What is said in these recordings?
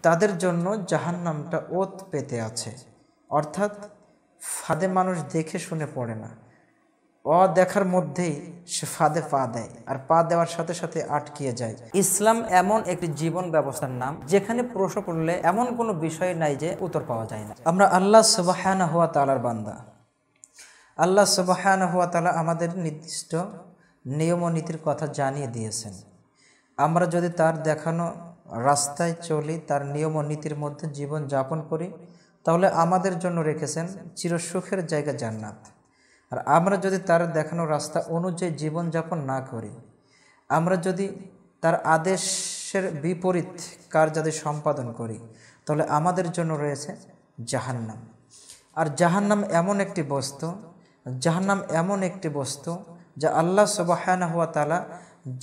তাদের জন্য জাহান্নামটা ওত পেতে আছে। অর্থাৎ ফাঁদে মানুষ দেখে শুনে পড়ে না, দেখার মধ্যেই সে ফাঁদে পা দেয়, আর পা দেওয়ার সাথে সাথে আটকিয়ে যায়। ইসলাম এমন একটি জীবন ব্যবস্থার নাম যেখানে প্রশ্ন করলে এমন কোনো বিষয় নাই যে উত্তর পাওয়া যায় না। আমরা আল্লাহ সুবহানাহু ওয়া তাআলার বান্দা। আল্লাহ সুবহানাহু ওয়া তাআলা আমাদের নির্দিষ্ট নিয়ম ও নীতির কথা জানিয়ে দিয়েছেন। আমরা যদি তার দেখানো রাস্তায় চলি, তার নিয়ম ও নীতির মধ্যে জীবন যাপন করি, তাহলে আমাদের জন্য রেখেছেন চিরসুখের জায়গা জান্নাত। আর আমরা যদি তার দেখানো রাস্তা অনুযায়ী জীবন যাপন না করি, আমরা যদি তার আদেশের বিপরীত কার্য যদি সম্পাদন করি, তাহলে আমাদের জন্য রয়েছে জাহান্নাম। আর জাহান্নাম এমন একটি বস্তু যা আল্লাহ সুবহানাহু ওয়া তাআলা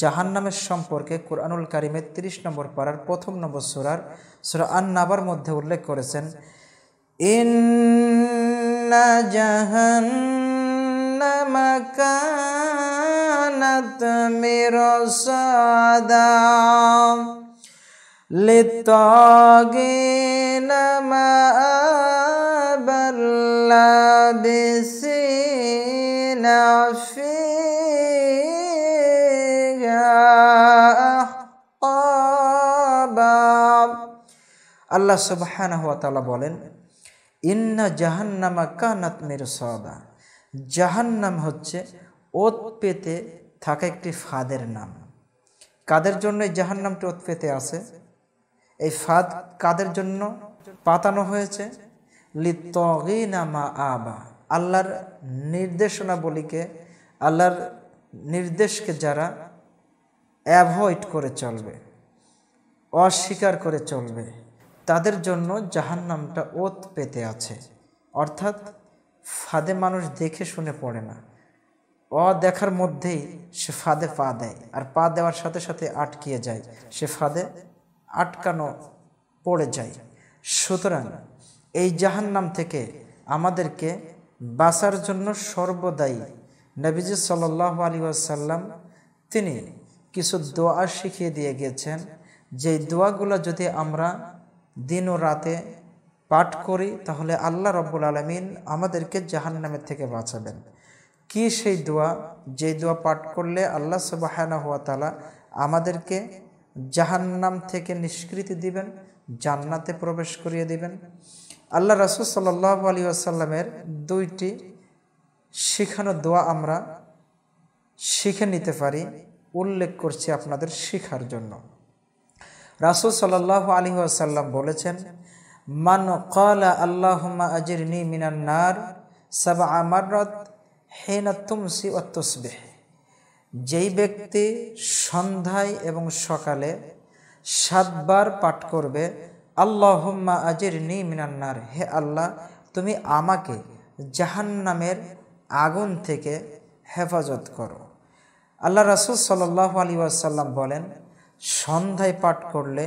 জাহান্নামের সম্পর্কে কুরআনুল কারীমের 30 নম্বর পারার 1 নম্বর সূরা আন-নাবার মধ্যে উল্লেখ করেছেন, ইন্না জাহান্নামা কানাত মিরসাদা লিত্তাগিনা মাআবাল লাবিসিনা আল্লাহ সুবহানাহু ওয়া তাআলা বলেন, ইন্না জাহান্নামা কানাত মিরসাদা। জাহান্নাম হচ্ছে ওত পেতে থাকা একটি ফাঁদের নাম। কাদের জন্য এই জাহান্নামটি ওত পেতে আছে? এই ফাঁদ কাদের জন্য পাতানো হয়েছে? লিত্তাগিনা মাআবা, আল্লাহর নির্দেশনাবলীকে, আল্লাহর নির্দেশকে যারা অ্যাভয়েড করে চলবে, অস্বীকার করে চলবে, তাদের জন্য জাহান্নামটা ওত পেতে আছে। অর্থাৎ ফাঁদে মানুষ দেখে শুনে পড়ে না, দেখার মধ্যেই সে ফাঁদে পা দেয়, আর পা দেওয়ার সাথে সাথে আটকিয়ে যায়, সে ফাঁদে আটকানো পড়ে যায়। সুতরাং এই জাহান্নাম থেকে আমাদেরকে বাঁচার জন্য সর্বদাই নবীজি সাল্লাল্লাহু আলাইহি ওয়াসাল্লাম তিনি কিছু দোয়া শিখিয়ে দিয়ে গিয়েছেন। যেই দোয়াগুলো যদি আমরা দিন ও রাতে পাঠ করি, তাহলে আল্লাহ রাব্বুল আলামিন আমাদেরকে জাহান্নামের থেকে বাঁচাবেন। কি সেই দোয়া? যেই দোয়া পাঠ করলে আল্লাহ সুবহানাহু ওয়া তাআলা আমাদেরকে জাহান্নাম থেকে নিষ্কৃতি দিবেন, জান্নাতে প্রবেশ করিয়ে দিবেন। আল্লাহ রাসূল সাল্লাল্লাহু আলাইহি ওয়াসাল্লামের 2টি শিখানো দোয়া আমরা শিখে নিতে পারি, উল্লেখ করছি আপনাদের শিখার জন্য। রাসূল সাল্লাল্লাহু আলাইহি ওয়াসাল্লাম বলেছেন, মান ক্বালা আল্লাহুম্মা আজিরনি মিনান নার সাবআ মাররাত হিনা তুমসি ওয়া তুসবিহ। যেই ব্যক্তি সন্ধ্যায় এবং সকালে 7 বার পাঠ করবে, আল্লাহুম্মা আজিরনি মিনান নার, হে আল্লাহ তুমি আমাকে জাহান্নামের আগুন থেকে হেফাজত করো। আল্লাহ রাসূল সাল্লাল্লাহু আলাইহি ওয়াসাল্লাম বলেন, সন্ধ্যায় পাঠ করলে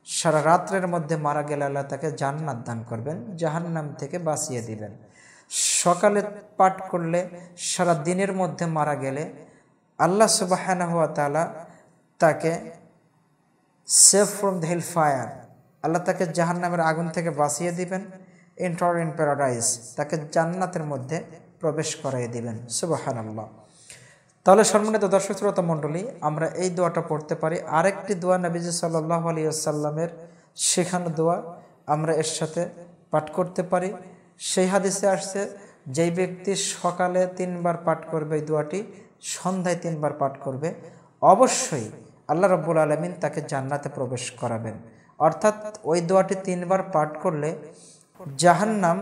সারা রাত্রের মধ্যে মারা গেলে আল্লাহ তাকে জান্নাত দান করবেন, জাহান্নাম থেকে বাঁচিয়ে দিবেন। সকালে পাঠ করলে সারা দিনের মধ্যে মারা গেলে আল্লাহ সুবহানাহু ওয়া তাআলা তাকে save from the hell fire, আল্লাহ তাকে জাহান্নামের আগুন থেকে বাঁচিয়ে দিবেন। এন্টার ইন প্যারাডাইস, তাকে জান্নাতের মধ্যে প্রবেশ করাইয়ে দিবেন। সুবহানাল্লাহ। তাহলে সম্মানিত দর্শক শ্রোতা মণ্ডলী, আমরা এই দোয়াটা পড়তে পারি। আরেকটি দোয়া নবীজি সাল্লাল্লাহু আলাইহি ওয়াসাল্লামের শেখানো দোয়া আমরা এর সাথে পাঠ করতে পারি। সেই হাদিসে আসছে, যেই ব্যক্তি সকালে 3 বার পাঠ করবে এই দোয়াটি, সন্ধ্যায় 3 বার পাঠ করবে, অবশ্যই আল্লাহ রাব্বুল আলামিন তাকে জান্নাতে প্রবেশ করাবেন। অর্থাৎ ওই দোয়াটি 3 বার পাঠ করলে জাহান্নাম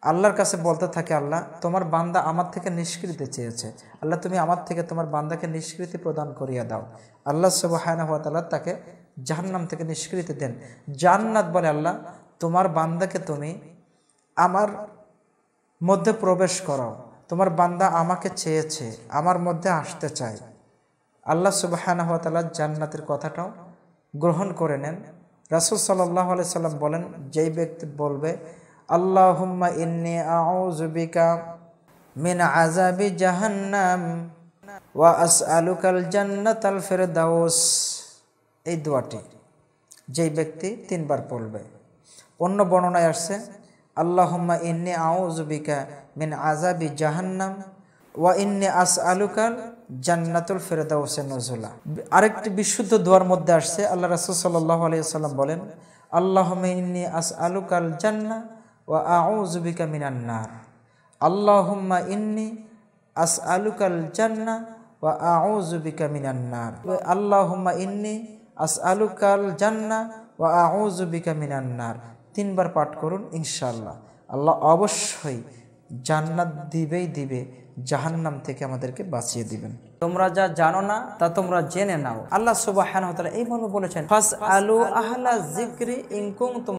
আল্লাহর কাছে বলতে থাকে, আল্লাহ তোমার বান্দা আমার থেকে নিষ্কৃতি চেয়েছে, আল্লাহ তুমি আমার থেকে তোমার বান্দাকে নিষ্কৃতি প্রদান করিয়া দাও। আল্লাহ সুবহানাহু ওয়া তাআলা তাকে জাহান্নাম থেকে নিষ্কৃতি দেন। জান্নাত বলে, আল্লাহ তোমার বান্দাকে তুমি আমার মধ্যে প্রবেশ করাও, তোমার বান্দা আমাকে চেয়েছে, আমার মধ্যে আসতে চায়। আল্লাহ সুবহানাহু ওয়া তাআলা জান্নাতের কথাটাও গ্রহণ করে নেন। রাসূল সাল্লাল্লাহু আলাইহি সাল্লাম বলেন, যেই ব্যক্তি বলবে আল্লাহুম্মা ইন্নী আউযু বিকা মিন আযাবি জাহান্নাম ওয়া আসআলুকাল জান্নাতাল ফিরদাউস, এই দোয়াটি যেই ব্যক্তি 3 বার পড়বে। অন্য বর্ণনায় আসছে আল্লাহুম্মা ইন্নী আউযু বিকা মিন আযাবি জাহান্নাম ওয়া ইন্নী আসআলুকাল জান্নাতুল ফিরদাউসে নুজুলা। আরেকটি বিশুদ্ধ দোয়ার মধ্যে আসছে আল্লাহ রাসূল সাল্লাল্লাহু আলাইহি ওয়াসাল্লাম বলেন আল্লাহুম্মা ইন্নী আসআলুকাল জান্নাহ ওয়া আউযু বিকা মিনান নার। আল্লাহুম্মা ইন্নী আসআলুকাল জান্নাহ ওয়া আউযু বিকা মিনান নার। আল্লাহুম্মা ইন্নী আসআলুকাল জান্নাহ ওয়া আউযু বিকা মিনান নার। 3 বার পাঠ করুন, ইনশাআল্লাহ আল্লাহ অবশ্যই জান্নাত দিবে, জাহান্নাম থেকে আমাদেরকে বাঁচিয়ে দিবেন। তোমরা যা জানো না তা তোমরা জেনে নাও। আল্লাহ সুবহানাহু ওয়া তাআলা এইভাবে বলেছেন ফাসআলু আহলা যিকরি ইন কুনতুম